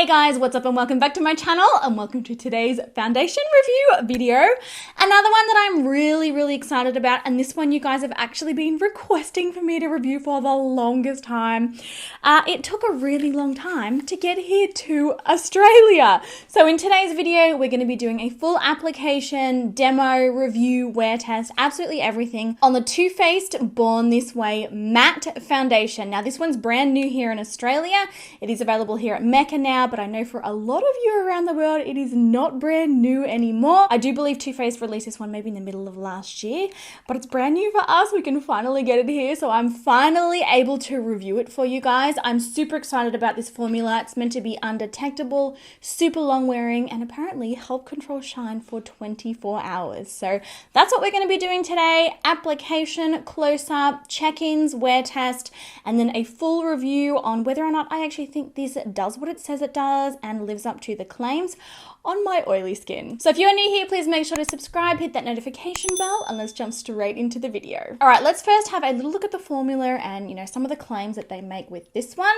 Hey guys, what's up and welcome back to my channel and welcome to today's foundation review video. Another one that I'm really excited about, and this one you guys have actually been requesting for me to review for the longest time. It took a really long time to get here to Australia. So in today's video, we're going to be doing a full application, demo, review, wear test, absolutely everything on the Too Faced Born This Way matte foundation. Now this one's brand new here in Australia. It is available here at Mecca now, but I know for a lot of you around the world, it is not brand new anymore. I do believe Too Faced released this one maybe in the middle of last year, but it's brand new for us. We can finally get it here, so I'm finally able to review it for you guys. I'm super excited about this formula. It's meant to be undetectable, super long wearing, and apparently help control shine for 24 hours. So that's what we're going to be doing today. Application, close-up, check-ins, wear test, and then a full review on whether or not I actually think this does what it says it does and lives up to the claims on my oily skin. So if you're new here, please make sure to subscribe, hit that notification bell, and let's jump straight into the video. All right, let's first have a little look at the formula and, you know, some of the claims that they make with this one.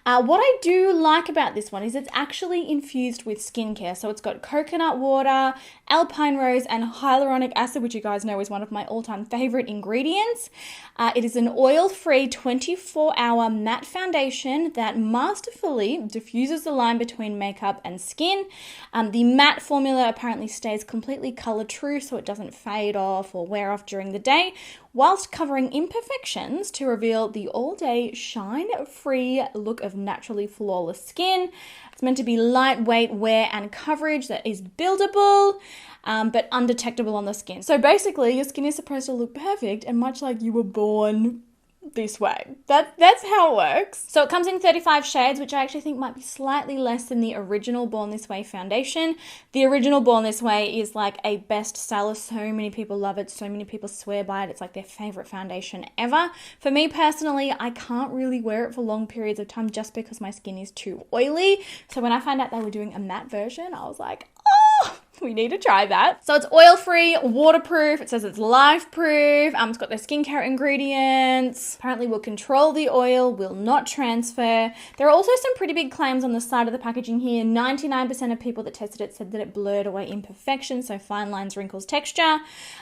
What I do like about this one is it's actually infused with skincare. So it's got coconut water, alpine rose, and hyaluronic acid, which you guys know is one of my all-time favorite ingredients. It is an oil-free 24-hour matte foundation that masterfully diffuses the line between makeup and skin. The matte formula apparently stays completely color true, so it doesn't fade off or wear off during the day, whilst covering imperfections to reveal the all-day shine-free look of naturally flawless skin. It's meant to be lightweight wear and coverage that is buildable, but undetectable on the skin. So basically, your skin is supposed to look perfect and much like you were born this way. That's how it works. So it comes in 35 shades, which I actually think might be slightly less than the original Born This Way foundation. The original Born This Way is like a bestseller. So many people love it. So many people swear by it. It's like their favorite foundation ever. For me personally, I can't really wear it for long periods of time just because my skin is too oily. So when I found out they were doing a matte version, I was like, oh, we need to try that. So it's oil-free, waterproof. It says it's life-proof. It's got their skincare ingredients. Apparently will control the oil, will not transfer. There are also some pretty big claims on the side of the packaging here. 99% of people that tested it said that it blurred away imperfections, so fine lines, wrinkles, texture.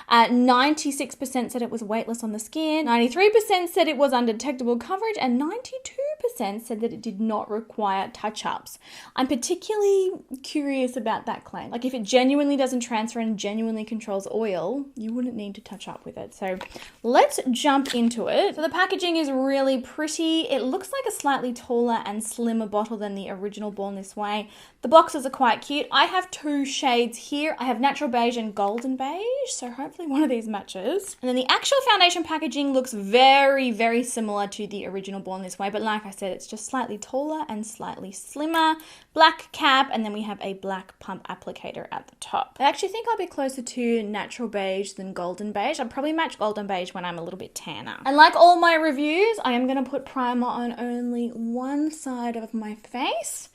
96% said it was weightless on the skin. 93% said it was undetectable coverage, and 92% said that it did not require touch-ups. I'm particularly curious about that claim. Like if it genuinely doesn't transfer and genuinely controls oil, you wouldn't need to touch up with it. So let's jump into it. So the packaging is really pretty. It looks like a slightly taller and slimmer bottle than the original Born This Way. The boxes are quite cute. I have two shades here. I have natural beige and golden beige, so hopefully one of these matches. And then the actual foundation packaging looks very similar to the original Born This Way, but like I said, it's just slightly taller and slightly slimmer. Black cap, and then we have a black pump applicator at the top. I actually think I'll be closer to natural beige than golden beige. I'd probably match golden beige when I'm a little bit tanner. And like all my reviews, I am going to put primer on only one side of my face.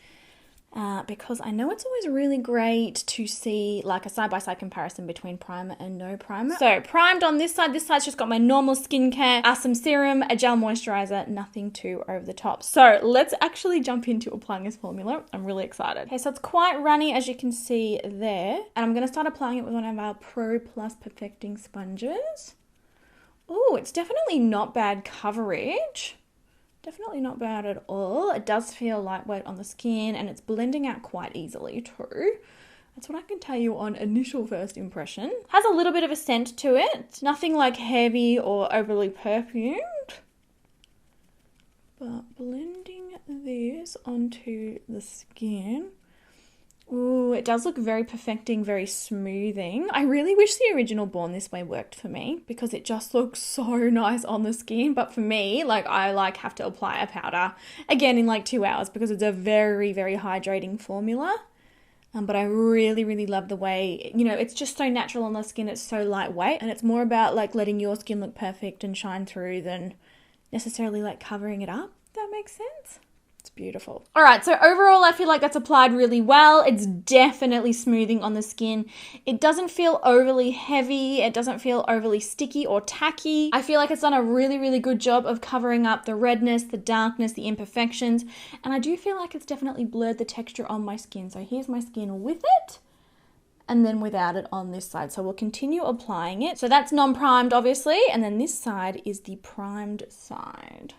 Because I know it's always really great to see like a side-by-side comparison between primer and no primer. So primed on this side. This side's just got my normal skincare, some serum, a gel moisturizer, nothing too over the top. So let's actually jump into applying this formula. I'm really excited. Okay, so it's quite runny as you can see there. And I'm going to start applying it with one of our Pro Plus Perfecting Sponges. Oh, it's definitely not bad coverage. Definitely not bad at all. It does feel lightweight on the skin and it's blending out quite easily too. That's what I can tell you on initial first impression. Has a little bit of a scent to it. Nothing like heavy or overly perfumed. But blending this onto the skin. Ooh, it does look very perfecting, very smoothing. I really wish the original Born This Way worked for me because it just looks so nice on the skin. But for me, like I have to apply a powder again in like 2 hours because it's a very hydrating formula. But I really love the way, you know, it's just so natural on the skin. It's so lightweight and it's more about like letting your skin look perfect and shine through than necessarily like covering it up. If that makes sense. It's beautiful. All right, so overall, I feel like that's applied really well. It's definitely smoothing on the skin. It doesn't feel overly heavy. It doesn't feel overly sticky or tacky. I feel like it's done a really, really good job of covering up the redness, the darkness, the imperfections. And I do feel like it's definitely blurred the texture on my skin. So here's my skin with it, and then without it on this side. So we'll continue applying it. So that's non-primed, obviously. And then this side is the primed side.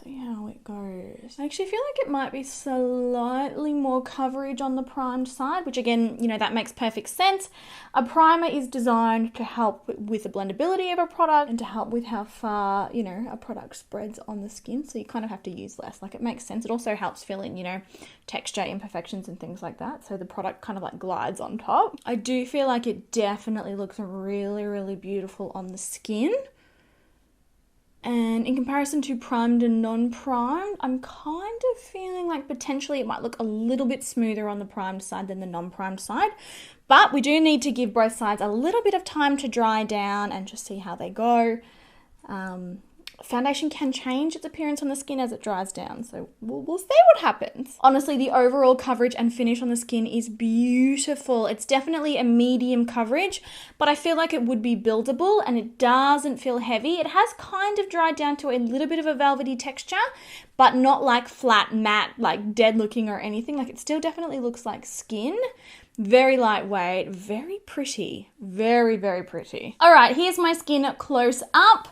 See how it goes. I actually feel like it might be slightly more coverage on the primed side, which again, you know, that makes perfect sense. A primer is designed to help with the blendability of a product and to help with how far, you know, a product spreads on the skin. So you kind of have to use less. Like, it makes sense. It also helps fill in, you know, texture imperfections and things like that. So the product kind of like glides on top. I do feel like it definitely looks really, really beautiful on the skin. And in comparison to primed and non-primed, I'm kind of feeling like potentially it might look a little bit smoother on the primed side than the non-primed side. But we do need to give both sides a little bit of time to dry down and just see how they go. Foundation can change its appearance on the skin as it dries down, so we'll see what happens. Honestly, the overall coverage and finish on the skin is beautiful. It's definitely a medium coverage, but I feel like it would be buildable, and it doesn't feel heavy. It has kind of dried down to a little bit of a velvety texture, but not like flat, matte, like dead looking or anything. Like, it still definitely looks like skin. Very lightweight, very pretty, very, very pretty. All right, here's my skin close up.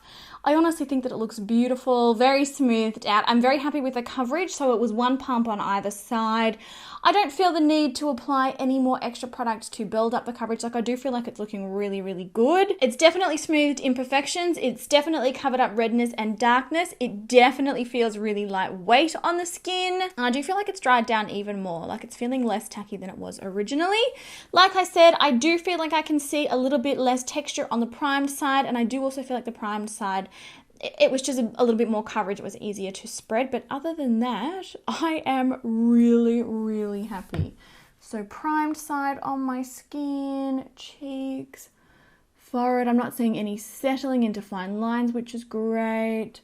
I honestly think that it looks beautiful, very smoothed out. I'm very happy with the coverage, so it was one pump on either side. I don't feel the need to apply any more extra products to build up the coverage. Like, I do feel like it's looking really, really good. It's definitely smoothed imperfections. It's definitely covered up redness and darkness. It definitely feels really lightweight on the skin. And I do feel like it's dried down even more. Like, it's feeling less tacky than it was originally. Like I said, I do feel like I can see a little bit less texture on the primed side, and I do also feel like the primed side, it was just a little bit more coverage. It was easier to spread. But other than that, I am really, really happy. So primed side on my skin, cheeks, forehead. I'm not seeing any settling into fine lines, which is great.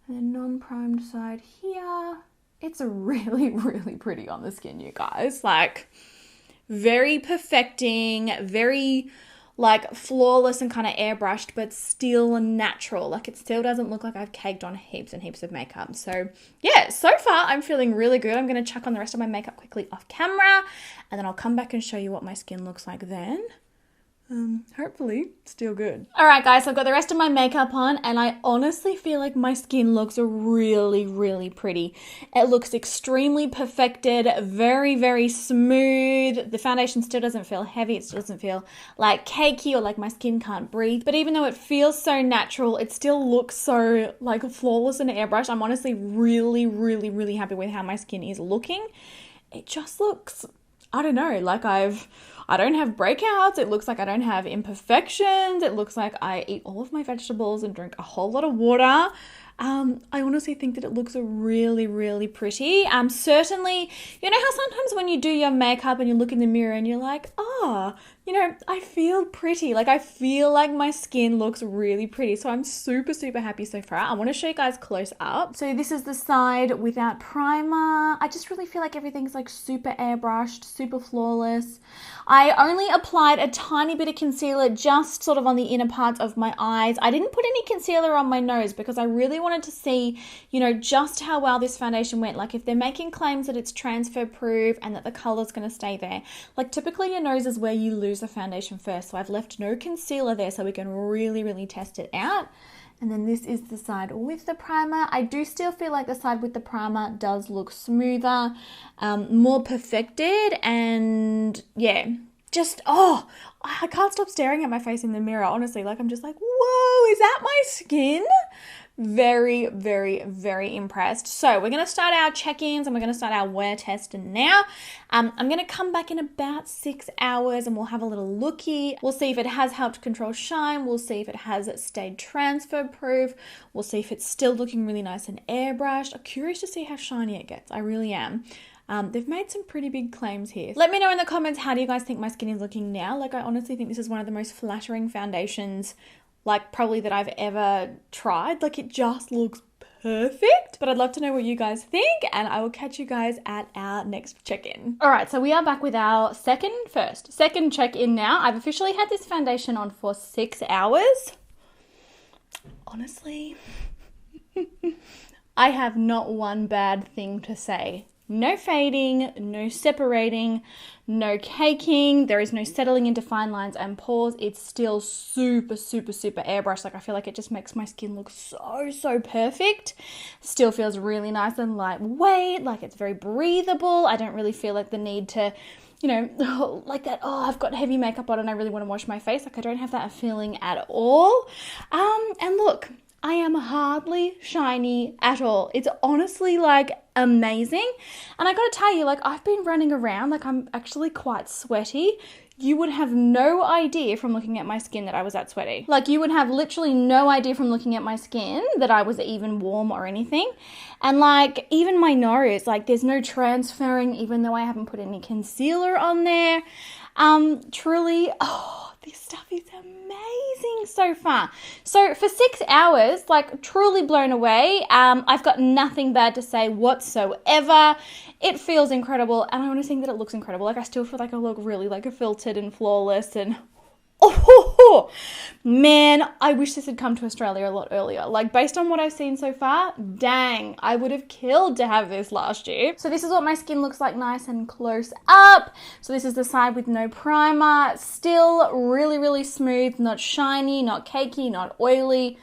And then non-primed side here. It's really, really pretty on the skin, you guys. Like, very perfecting, very like flawless and kind of airbrushed, but still natural. Like, it still doesn't look like I've caked on heaps and heaps of makeup. So yeah, so far I'm feeling really good. I'm going to chuck on the rest of my makeup quickly off camera, and then I'll come back and show you what my skin looks like then. Hopefully still good. All right, guys, so I've got the rest of my makeup on, and I honestly feel like my skin looks really, really pretty. It looks extremely perfected, very, very smooth. The foundation still doesn't feel heavy. It still doesn't feel like cakey or like my skin can't breathe. But even though it feels so natural, it still looks so like flawless and airbrushed. I'm honestly really, really, really happy with how my skin is looking. It just looks, I don't know, like I don't have breakouts. It looks like I don't have imperfections. It looks like I eat all of my vegetables and drink a whole lot of water. I honestly think that it looks really, really pretty. Certainly, you know how sometimes when you do your makeup and you look in the mirror and you're like, oh, you know, I feel pretty. Like, I feel like my skin looks really pretty. So I'm super, super happy so far. I want to show you guys close up. So this is the side without primer. I just really feel like everything's like super airbrushed, super flawless. I only applied a tiny bit of concealer just sort of on the inner parts of my eyes. I didn't put any concealer on my nose because I really wanted to see, you know, just how well this foundation went. Like, if they're making claims that it's transfer proof and that the color's going to stay there, like typically your nose is where you lose the foundation first. So I've left no concealer there so we can really, really test it out. And then this is the side with the primer. I do still feel like the side with the primer does look smoother, more perfected, and yeah, just, oh, I can't stop staring at my face in the mirror, honestly. Like, I'm just like, whoa, is that my skin? Very, very, very impressed. So we're going to start our check-ins and we're going to start our wear test now. I'm going to come back in about 6 hours and we'll have a little looky. We'll see if it has helped control shine. We'll see if it has stayed transfer proof. We'll see if it's still looking really nice and airbrushed. I'm curious to see how shiny it gets. I really am. They've made some pretty big claims here. Let me know in the comments, how do you guys think my skin is looking now? Like, I honestly think this is one of the most flattering foundations, like, probably that I've ever tried. Like, it just looks perfect, but I'd love to know what you guys think, and I will catch you guys at our next check-in. All right, so we are back with our second check-in now. I've officially had this foundation on for 6 hours. Honestly, I have not one bad thing to say. No fading, no separating, no caking. There is no settling into fine lines and pores. It's still super, super, super airbrush. Like, I feel like it just makes my skin look so, so perfect. Still feels really nice and lightweight. Like, it's very breathable. I don't really feel like the need to, you know, like that, oh, I've got heavy makeup on and I really want to wash my face. Like, I don't have that feeling at all. And look, I am hardly shiny at all. It's honestly like amazing. And I gotta tell you, like, I've been running around, like, I'm actually quite sweaty. You would have no idea from looking at my skin that I was that sweaty. Like, you would have literally no idea from looking at my skin that I was even warm or anything. And like, even my nose, like, there's no transferring, even though I haven't put any concealer on there. Truly, oh, this stuff is amazing so far. So for 6 hours, like, truly blown away. I've got nothing bad to say whatsoever. It feels incredible, and I want to think that it looks incredible. Like, I still feel like I look really like filtered and flawless, and oh man, I wish this had come to Australia a lot earlier. Like, based on what I've seen so far, dang, I would have killed to have this last year. So this is what my skin looks like nice and close up. So this is the side with no primer. Still really, really smooth, not shiny, not cakey, not oily.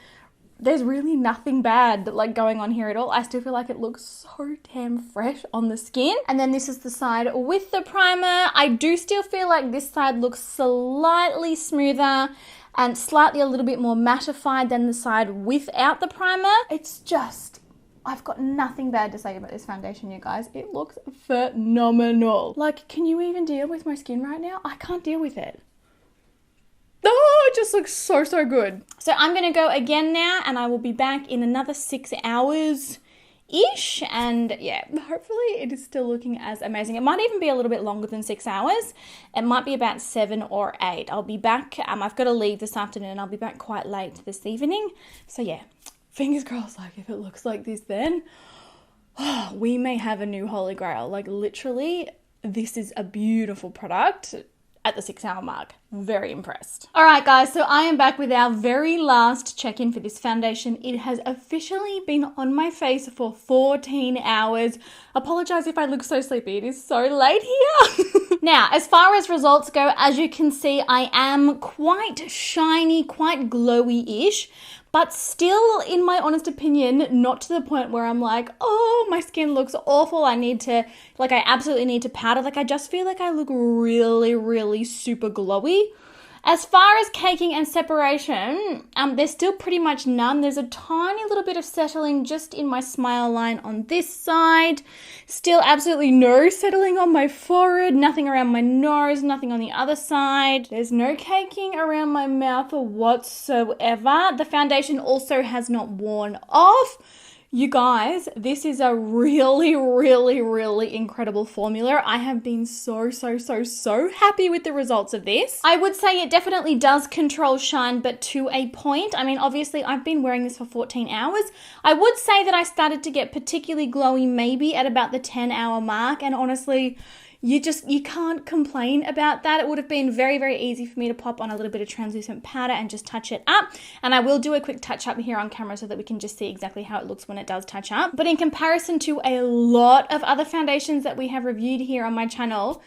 There's really nothing bad like going on here at all. I still feel like it looks so damn fresh on the skin. And then this is the side with the primer. I do still feel like this side looks slightly smoother and slightly a little bit more mattified than the side without the primer. It's just, I've got nothing bad to say about this foundation, you guys. It looks phenomenal. Like, can you even deal with my skin right now? I can't deal with it. Oh, it just looks so, so good. So I'm going to go again now, and I will be back in another 6 hours-ish. And yeah, hopefully it is still looking as amazing. It might even be a little bit longer than 6 hours. It might be about 7 or 8. I'll be back. I've got to leave this afternoon. I'll be back quite late this evening. So yeah, fingers crossed, like, if it looks like this then, oh, we may have a new Holy Grail. Like, literally, this is a beautiful product. At the 6 hour mark. Very impressed. All right, guys, so I am back with our very last check-in for this foundation. It has officially been on my face for 14 hours. Apologize if I look so sleepy. It is so late here. Now, as far as results go, as you can see, I am quite shiny, quite glowy-ish, but still, in my honest opinion, not to the point where I'm like, oh, my skin looks awful. I absolutely need to powder. Like, I just feel like I look really, really super glowy. As far as caking and separation, there's still pretty much none. There's a tiny little bit of settling just in my smile line on this side. Still absolutely no settling on my forehead, nothing around my nose, nothing on the other side. There's no caking around my mouth whatsoever. The foundation also has not worn off. You guys, this is a really, really, really incredible formula. I have been so happy with the results of this. I would say it definitely does control shine, but to a point. I mean, obviously, I've been wearing this for 14 hours. I would say that I started to get particularly glowy maybe at about the 10-hour mark, and honestly, you can't complain about that. It would have been very, very easy for me to pop on a little bit of translucent powder and just touch it up. And I will do a quick touch up here on camera so that we can just see exactly how it looks when it does touch up. But in comparison to a lot of other foundations that we have reviewed here on my channel,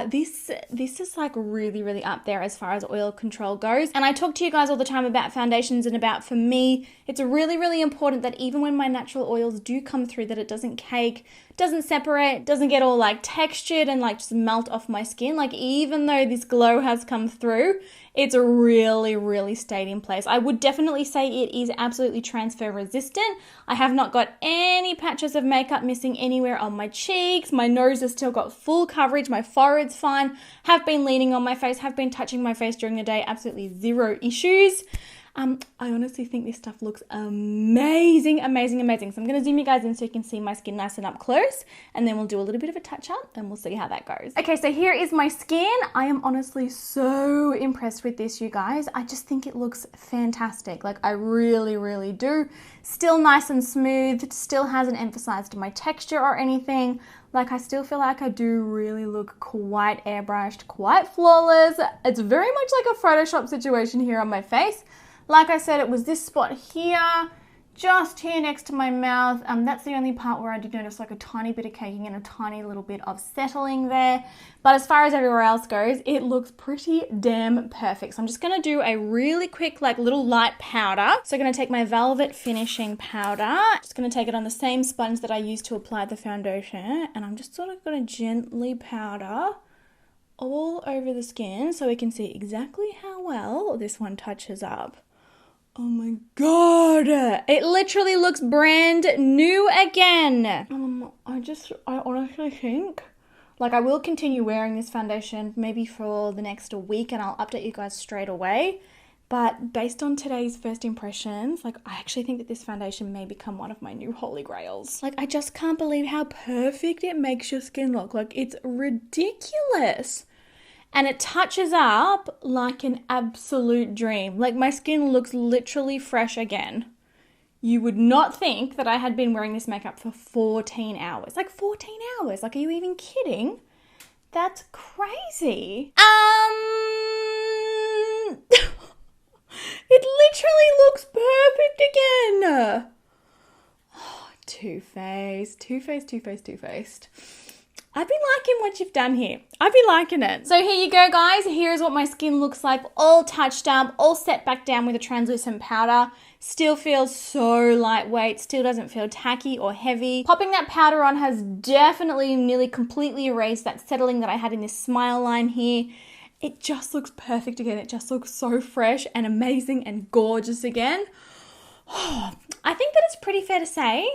this is like really, really up there as far as oil control goes. And I talk to you guys all the time about foundations and about, for me, it's really, really important that even when my natural oils do come through, that it doesn't cake, doesn't separate, doesn't get all like textured and like just melt off my skin. Like, even though this glow has come through, it's really, really stayed in place. I would definitely say it is absolutely transfer resistant. I have not got any patches of makeup missing anywhere on my cheeks. My nose has still got full coverage. My forehead's fine. Have been leaning on my face, have been touching my face during the day. Absolutely zero issues. I honestly think this stuff looks amazing, amazing, amazing. So I'm going to zoom you guys in so you can see my skin nice and up close, and then we'll do a little bit of a touch up and we'll see how that goes. Okay, so here is my skin. I am honestly so impressed with this, you guys. I just think it looks fantastic. Like, I really, really do. Still nice and smooth, still hasn't emphasized my texture or anything. Like, I still feel like I do really look quite airbrushed, quite flawless. It's very much like a Photoshop situation here on my face. Like I said, it was this spot here, just here next to my mouth. That's the only part where I did notice like a tiny bit of caking and a tiny little bit of settling there. But as far as everywhere else goes, it looks pretty damn perfect. So I'm just gonna do a really quick, like, little light powder. So I'm gonna take my Velvet Finishing Powder. Just gonna take it on the same sponge that I used to apply the foundation. And I'm just sort of gonna gently powder all over the skin so we can see exactly how well this one touches up. Oh my god, it literally looks brand new again. I honestly think, like, I will continue wearing this foundation maybe for the next week and I'll update you guys straight away. But based on today's first impressions, like, I actually think that this foundation may become one of my new holy grails. Like, I just can't believe how perfect it makes your skin look. Like, it's ridiculous. And it touches up like an absolute dream. Like, my skin looks literally fresh again. You would not think that I had been wearing this makeup for 14 hours. Like, 14 hours? Like, are you even kidding? That's crazy. It literally looks perfect again. Oh, Too-Faced, Too-Faced, Too-Faced, Too-Faced. I've been liking what you've done here. I've been liking it. So here you go, guys. Here's what my skin looks like, all touched up, all set back down with a translucent powder. Still feels so lightweight, still doesn't feel tacky or heavy. Popping that powder on has definitely nearly completely erased that settling that I had in this smile line here. It just looks perfect again. It just looks so fresh and amazing and gorgeous again. I think that it's pretty fair to say,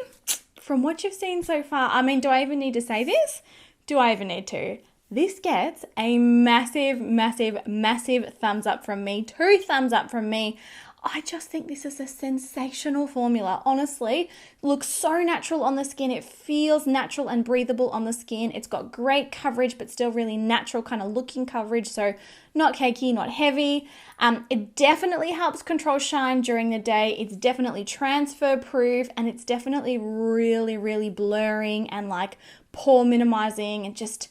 from what you've seen so far, I mean, do I even need to say this? Do I even need to? This gets a massive, massive, massive thumbs up from me. 2 thumbs up from me. I just think this is a sensational formula. Honestly, looks so natural on the skin. It feels natural and breathable on the skin. It's got great coverage, but still really natural kind of looking coverage. So not cakey, not heavy. It definitely helps control shine during the day. It's definitely transfer proof, and it's definitely really, really blurring and like pore minimizing and just,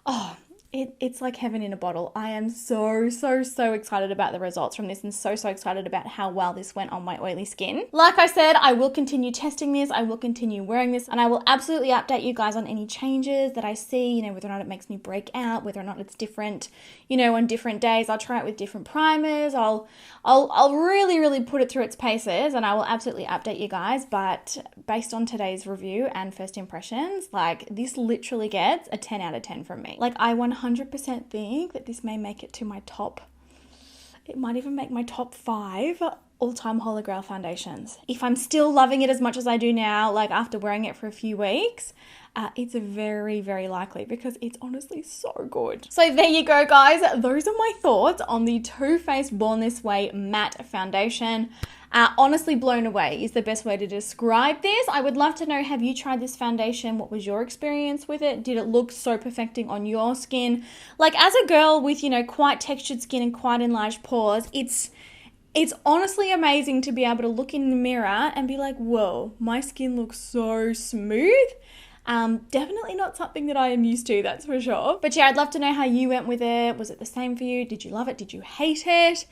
oh, it's like heaven in a bottle. I am so excited about the results from this and so excited about how well this went on my oily skin. Like I said, I will continue testing this. I will continue wearing this, and I will absolutely update you guys on any changes that I see, you know, whether or not it makes me break out, whether or not it's different, you know, on different days. I'll try it with different primers. I'll really put it through its paces, and I will absolutely update you guys. But based on today's review and first impressions, like, this literally gets a 10 out of 10 from me. Like, I 100% think that this may make it to my top, it might even make my top 5 all-time Holy Grail foundations. If I'm still loving it as much as I do now, like after wearing it for a few weeks, it's very likely, because it's honestly so good. So there you go, guys. Those are my thoughts on the Too Faced Born This Way matte foundation. Honestly blown away is the best way to describe this. I would love to know, have you tried this foundation? What was your experience with it? Did it look so perfecting on your skin? Like, as a girl with, you know, quite textured skin and quite enlarged pores, it's honestly amazing to be able to look in the mirror and be like, whoa, my skin looks so smooth. Definitely not something that I am used to, that's for sure. But yeah, I'd love to know how you went with it. Was it the same for you? Did you love it? Did you hate it?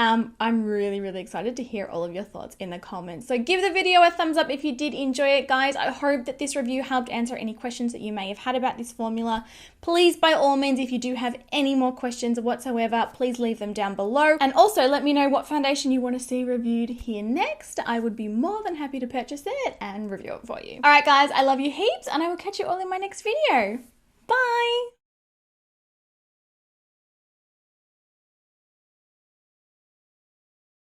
I'm really excited to hear all of your thoughts in the comments. So give the video a thumbs up if you did enjoy it, guys. I hope that this review helped answer any questions that you may have had about this formula. Please, by all means, if you do have any more questions whatsoever, please leave them down below. And also let me know what foundation you want to see reviewed here next. I would be more than happy to purchase it and review it for you. All right, guys, I love you heaps, and I will catch you all in my next video. Bye.